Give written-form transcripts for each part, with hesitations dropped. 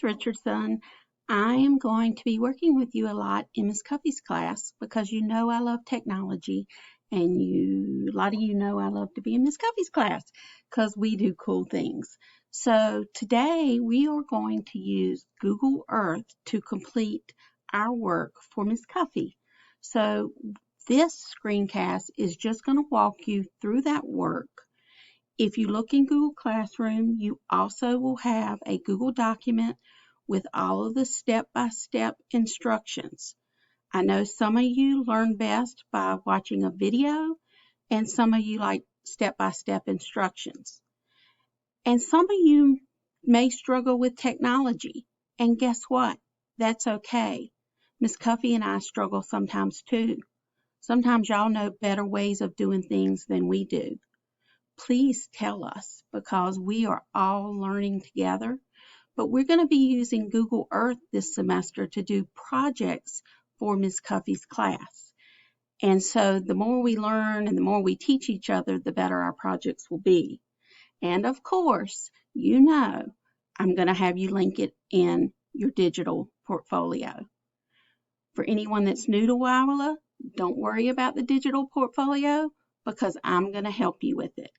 Ms. Richardson. I am going to be working with you a lot in Ms. Cuffey's class because you know I love technology, and a lot of you know I love to be in Ms. Cuffey's class because we do cool things. So today we are going to use Google Earth to complete our work for Ms. Cuffey. So this screencast is just going to walk you through that work. If you look in Google Classroom, you also will have a Google document with all of the step-by-step instructions. I know some of you learn best by watching a video, and some of you like step-by-step instructions. And some of you may struggle with technology, and guess what? That's okay. Ms. Cuffey and I struggle sometimes too. Sometimes y'all know better ways of doing things than we do. Please tell us because we are all learning together. But we're going to be using Google Earth this semester to do projects for Ms. Cuffey's class. And so the more we learn and the more we teach each other, the better our projects will be. And of course, you know, I'm going to have you link it in your digital portfolio. For anyone that's new to WIWLA, don't worry about the digital portfolio because I'm going to help you with it.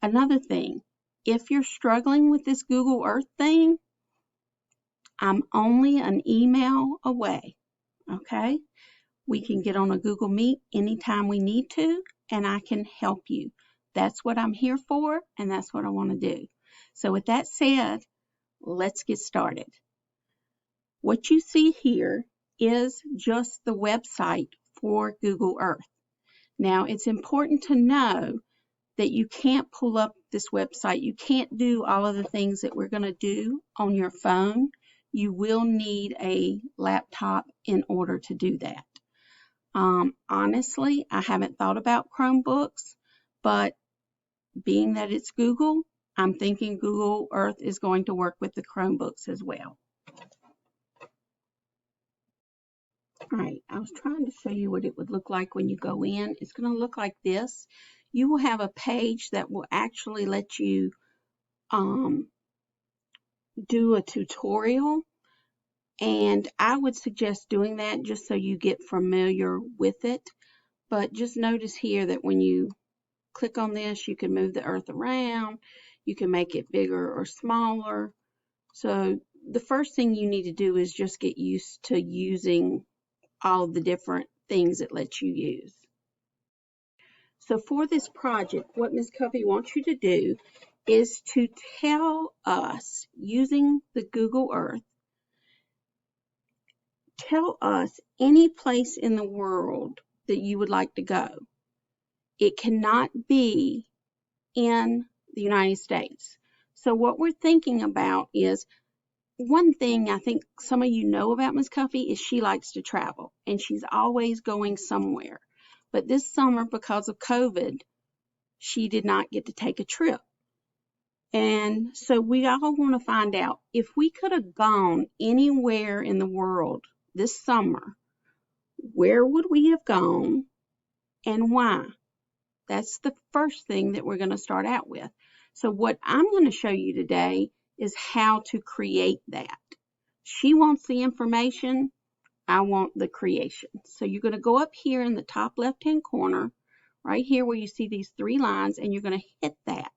Another thing, if you're struggling with this Google Earth thing, I'm only an email away, okay? We can get on a Google Meet anytime we need to, and I can help you. That's what I'm here for, and that's what I want to do. So with that said, let's get started. What you see here is just the website for Google Earth. Now, it's important to know that you can't pull up this website. You can't do all of the things that we're going to do on your phone. You will need a laptop in order to do that. Honestly, I haven't thought about Chromebooks, but being that it's Google, I'm thinking Google Earth is going to work with the Chromebooks as well. All right, I was trying to show you what it would look like when you go in. It's going to look like this. You will have a page that will actually let you do a tutorial, and I would suggest doing that just so you get familiar with it. But just notice here that when you click on this, you can move the earth around, you can make it bigger or smaller. So the first thing you need to do is just get used to using all the different things it lets you use. So for this project, what Ms. Cuffey wants you to do is to tell us, using the Google Earth, tell us any place in the world that you would like to go. It cannot be in the United States. So what we're thinking about is, one thing I think some of you know about Ms. Cuffey is she likes to travel, and she's always going somewhere. But this summer, because of COVID, she did not get to take a trip. And so we all want to find out, if we could have gone anywhere in the world this summer, where would we have gone and why? That's the first thing that we're going to start out with. So what I'm going to show you today is how to create that. She wants the information, I want the creation. So you're going to go up here in the top left-hand corner, right here where you see these three lines, and you're going to hit that.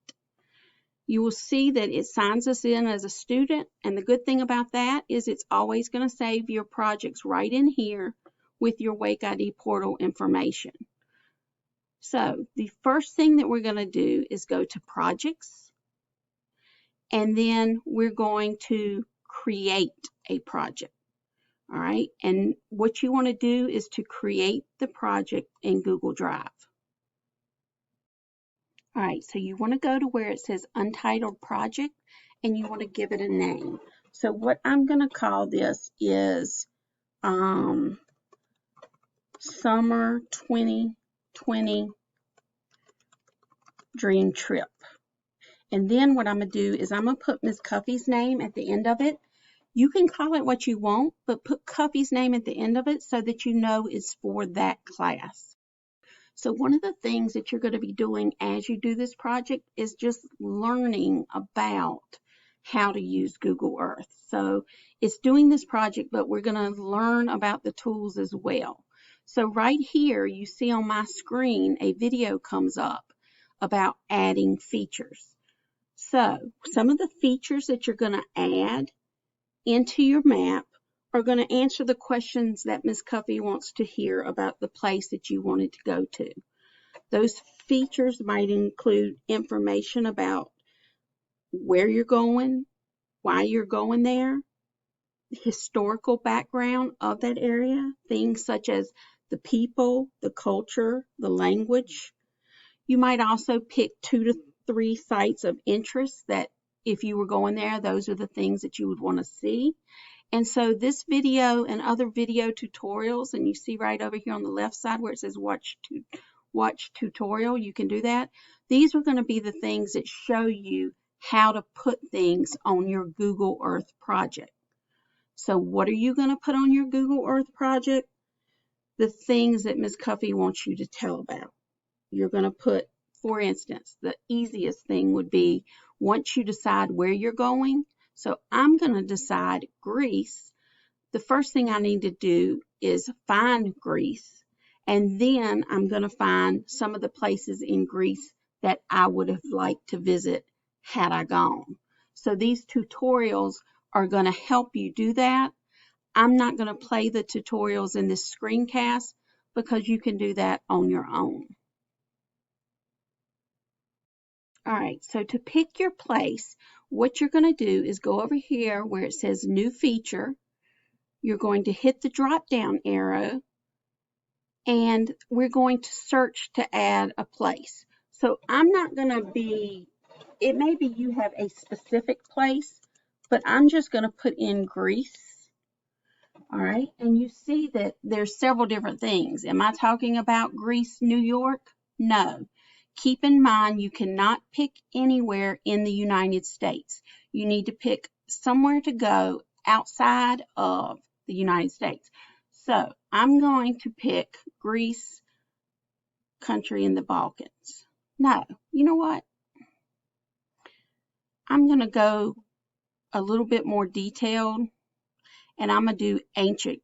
You will see that it signs us in as a student, and the good thing about that is it's always going to save your projects right in here with your Wake ID portal information. So the first thing that we're going to do is go to Projects, and then we're going to create a project. All right, and what you want to do is to create the project in Google Drive. All right, so you want to go to where it says Untitled Project, and you want to give it a name. So what I'm going to call this is Summer 2020 Dream Trip. And then what I'm going to do is I'm going to put Ms. Cuffey's name at the end of it. You can call it what you want, but put Cuffey's name at the end of it so that you know it's for that class. So one of the things that you're going to be doing as you do this project is just learning about how to use Google Earth. So it's doing this project, but we're going to learn about the tools as well. So right here, you see on my screen, a video comes up about adding features. So some of the features that you're going to add into your map are going to answer the questions that Ms. Cuffy wants to hear about the place that you wanted to go to. Those features might include information about where you're going, why you're going there, historical background of that area, things such as the people, the culture, the language. You might also pick 2 to 3 sites of interest that if you were going there, those are the things that you would want to see. And so this video and other video tutorials, and you see right over here on the left side where it says watch tutorial, you can do that. These are going to be the things that show you how to put things on your Google Earth project. So what are you going to put on your Google Earth project? The things that Ms. Cuffy wants you to tell about. You're going to put, for instance, the easiest thing would be once you decide where you're going. So I'm going to decide Greece. The first thing I need to do is find Greece, and then I'm going to find some of the places in Greece that I would have liked to visit had I gone. So these tutorials are going to help you do that. I'm not going to play the tutorials in this screencast because you can do that on your own. All right, so to pick your place, what you're going to do is go over here where it says New Feature. You're going to hit the drop-down arrow, and we're going to search to add a place. So I'm not going to be, it may be you have a specific place, but I'm just going to put in Greece. All right, and you see that there's several different things. Am I talking about Greece, New York? No. Keep in mind, you cannot pick anywhere in the United States. You need to pick somewhere to go outside of the United States. So I'm going to pick Greece, country in the Balkans. No, you know what? I'm going to go a little bit more detailed, and I'm going to do ancient.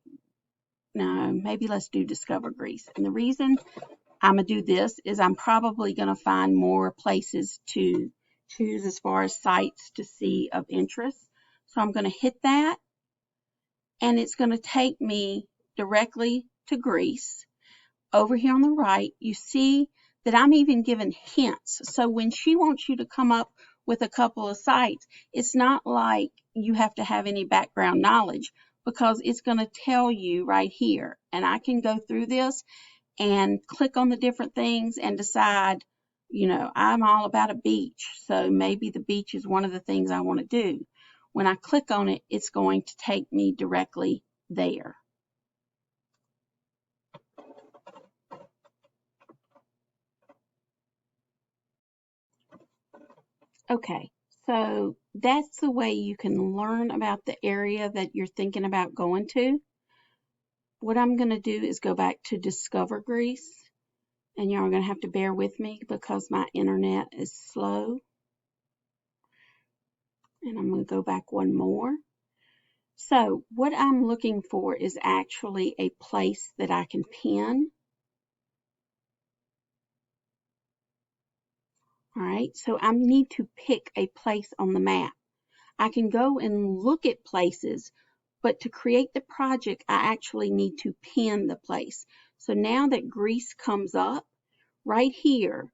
No, maybe let's do Discover Greece. And the reason I'm going to do this is I'm probably going to find more places to choose as far as sites to see of interest. So I'm going to hit that, and it's going to take me directly to Greece. Over here on the right, you see that I'm even given hints. So when she wants you to come up with a couple of sites, it's not like you have to have any background knowledge because it's going to tell you right here. And I can go through this and click on the different things and decide, you know, I'm all about a beach, so maybe the beach is one of the things I want to do. When I click on it, it's going to take me directly there. Okay, so that's the way you can learn about the area that you're thinking about going to. What I'm going to do is go back to Discover Greece. And y'all are going to have to bear with me because my internet is slow. And I'm going to go back one more. So what I'm looking for is actually a place that I can pin. All right, so I need to pick a place on the map. I can go and look at places, but to create the project, I actually need to pin the place. So now that Greece comes up, right here,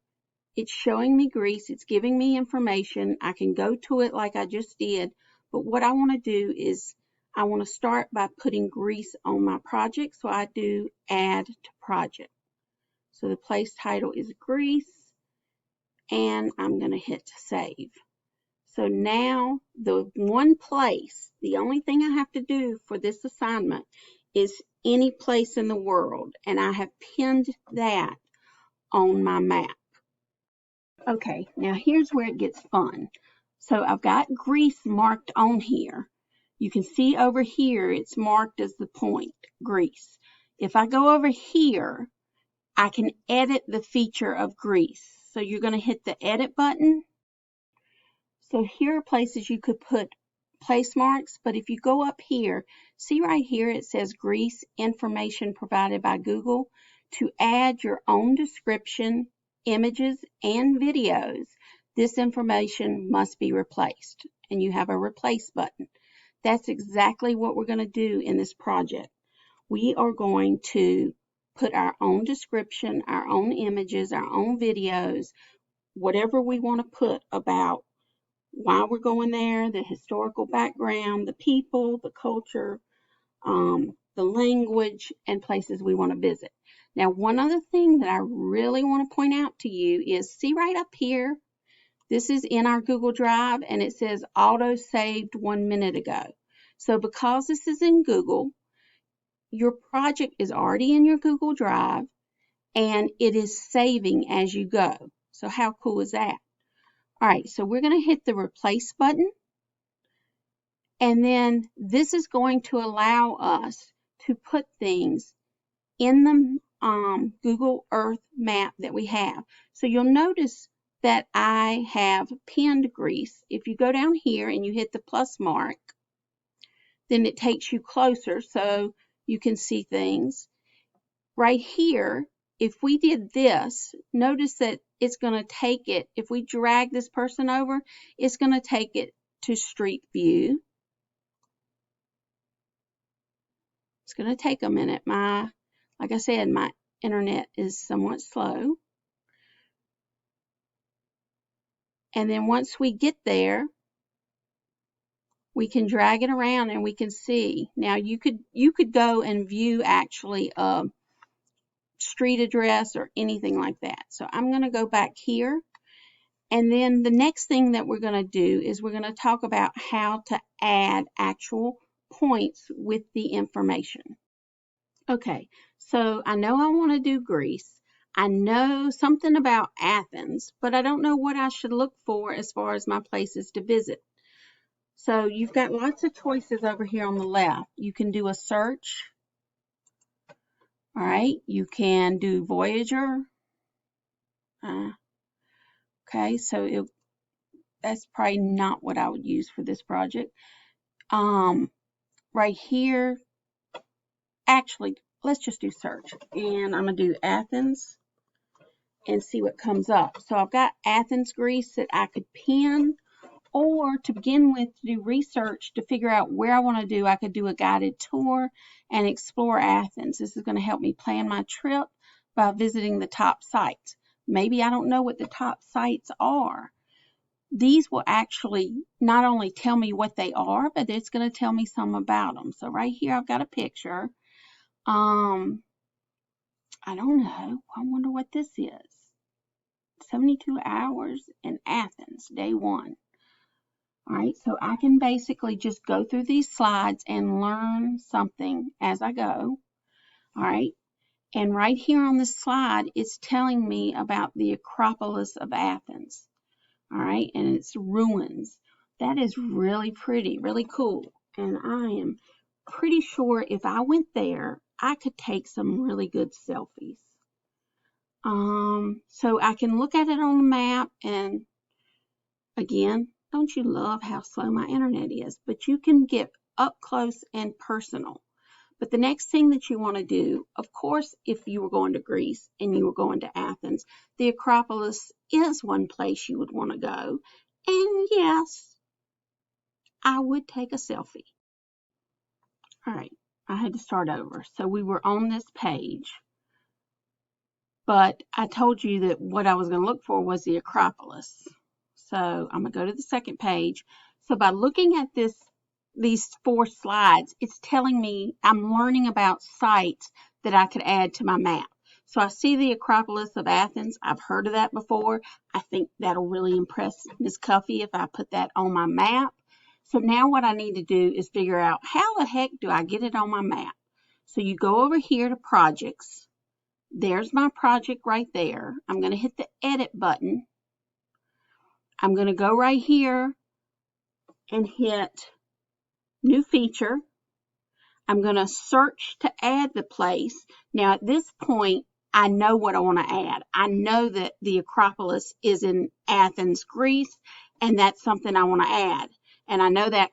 it's showing me Greece, it's giving me information. I can go to it like I just did, but what I want to do is I want to start by putting Greece on my project, so I do Add to Project. So the place title is Greece, and I'm going to hit Save. So now the one place, the only thing I have to do for this assignment is any place in the world, and I have pinned that on my map. Okay, now here's where it gets fun. So I've got Greece marked on here. You can see over here it's marked as the point, Greece. If I go over here, I can edit the feature of Greece. So you're going to hit the edit button. So here are places you could put place marks, but if you go up here, see right here it says Greece information provided by Google. To add your own description, images, and videos, this information must be replaced, and you have a replace button. That's exactly what we're going to do in this project. We are going to put our own description, our own images, our own videos, whatever we want to put about why we're going there, the historical background, the people, the culture, the language, and places we want to visit. Now, one other thing that I really want to point out to you is, see right up here, this is in our Google Drive, and it says auto saved 1 minute ago. So because this is in Google, your project is already in your Google Drive, and it is saving as you go. So how cool is that? All right, so we're going to hit the replace button, and then this is going to allow us to put things in the Google Earth map that we have. So you'll notice that I have pinned Greece. If you go down here and you hit the plus mark, then it takes you closer so you can see things. Right here, if we did this, notice that it's going to take it, if we drag this person over, it's going to take it to Street View. It's going to take a minute. Like I said, my internet is somewhat slow. And then once we get there, we can drag it around and we can see. Now you could go and view actually a street address or anything like that. So I'm going to go back here. And then the next thing that we're going to do is we're going to talk about how to add actual points with the information. Okay, so I know I want to do Greece. I know something about Athens, but I don't know what I should look for as far as my places to visit. So you've got lots of choices over here on the left. You can do a search. All right, you can do Voyager. Okay, so that's probably not what I would use for this project. Right here, actually, let's just do search. And I'm going to do Athens and see what comes up. So I've got Athens, Greece that I could pin, or to begin with, to do research to figure out where I want to do. I could do a guided tour and explore Athens. This is going to help me plan my trip by visiting the top sites. Maybe I don't know what the top sites are. These will actually not only tell me what they are, but it's going to tell me some about them. So right here, I've got a picture. I don't know. I wonder what this is. 72 hours in Athens, day 1. All right, so I can basically just go through these slides and learn something as I go. All right, and right here on this slide, it's telling me about the Acropolis of Athens. All right, and its ruins. That is really pretty, really cool. And I am pretty sure if I went there, I could take some really good selfies. So I can look at it on the map, and again, don't you love how slow my internet is? But you can get up close and personal. But the next thing that you want to do, of course, if you were going to Greece and you were going to Athens, the Acropolis is one place you would want to go. And yes, I would take a selfie. All right, I had to start over. So we were on this page. But I told you that what I was going to look for was the Acropolis. So I'm going to go to the second page. So by looking at these 4 slides, it's telling me I'm learning about sites that I could add to my map. So I see the Acropolis of Athens. I've heard of that before. I think that'll really impress Ms. Cuffy if I put that on my map. So now what I need to do is figure out how the heck do I get it on my map. So you go over here to projects. There's my project right there. I'm going to hit the edit button. I'm going to go right here and hit new feature. I'm going to search to add the place. Now at this point, I know what I want to add. I know that the Acropolis is in Athens, Greece, And that's something I want to add. And I know that